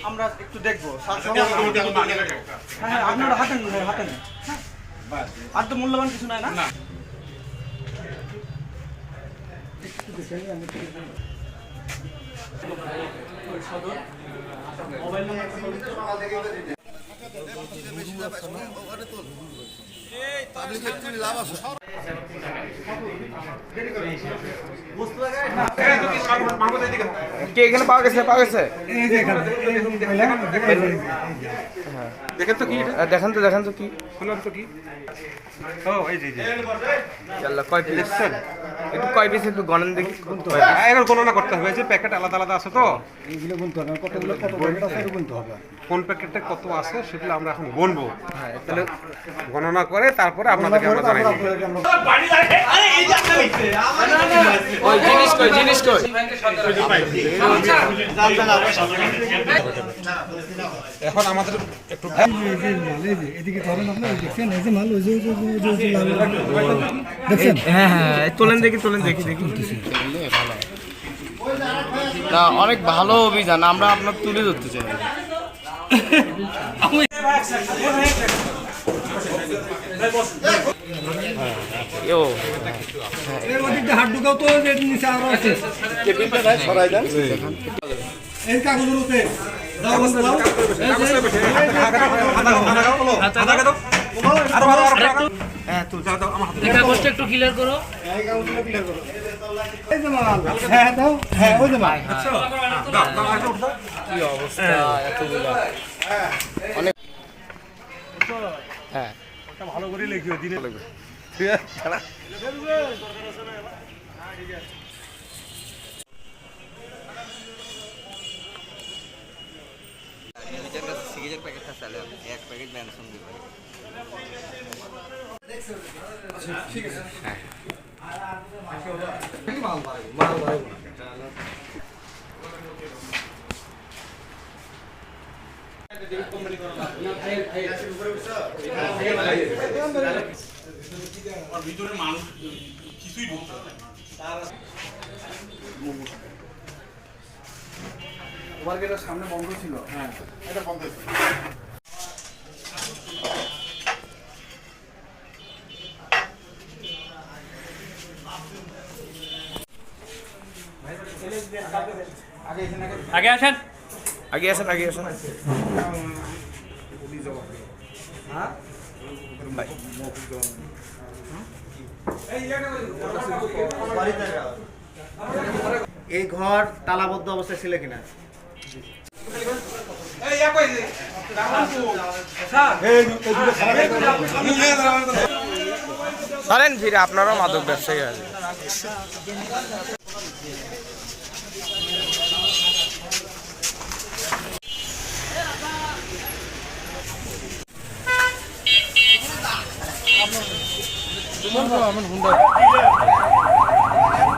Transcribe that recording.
আমরা একটু দেখবো। হ্যাঁ আপনারা হাতে নেন, হাতে নেন। আর তো মূল্যবান কিছু নাই না? মোবাইল এখানে পাওয়া গেছে দেখেন তো কি, দেখেন তো কি শুনুন তো কি। ও এই যে কয় পিস দেখছেন? একটু কয় পিস একটু গণন দেখি। এবার গণনা করতে হবে, যে প্যাকেট আলাদা আলাদা আছে তো, এইগুলো গুনতে হবে, কতগুলো কত প্যাকেট আছে এটা গুনতে হবে। কোন প্যাকেটে কত আছে সেগুলো আমরা এখন গুনবো। তাহলে গণনা করে তারপরে আপনাদেরকে আমরা জানাই দেব। ওই জিনিস কই এখন আমাদের একটু এদিকে ধরেন, আপনি দেখছেন এই যে মাল, ওই যে দেখছেন। হ্যাঁ তোলেন দেখি না, অনেক ভালো অভিযান, আমরা আপনার তুলে ধরতে চাই। হাত ঢুকাও তো, নিচে আরো আছে এই কাগজের উপরে একটু ক্লিয়ার করো। এই যে মাল, হ্যাঁ দাও, হ্যাঁ ওই যে মাল। কি অবস্থা এতগুলো, অনেক। হ্যাঁ ভালো করে লিখিও দিনে লাগবে। সিগারেটের প্যাকেটটা চালে এক প্যাকেট ম্যানসন দিবে। ঠিক আছে। ভিতরে মানুষ কিছুই ঢুকতে পারে না। তোমার গেটের সামনে বন্ধ ছিল। হ্যাঁ এটা বন্ধ ছিল। আগে আসেন। এই ঘর তালাবদ্ধ অবস্থায় ছিল কিনা? চলেন ফিরে, আপনারাও মাদক ব্যবসায়ী আছে। আমার হুন্ডা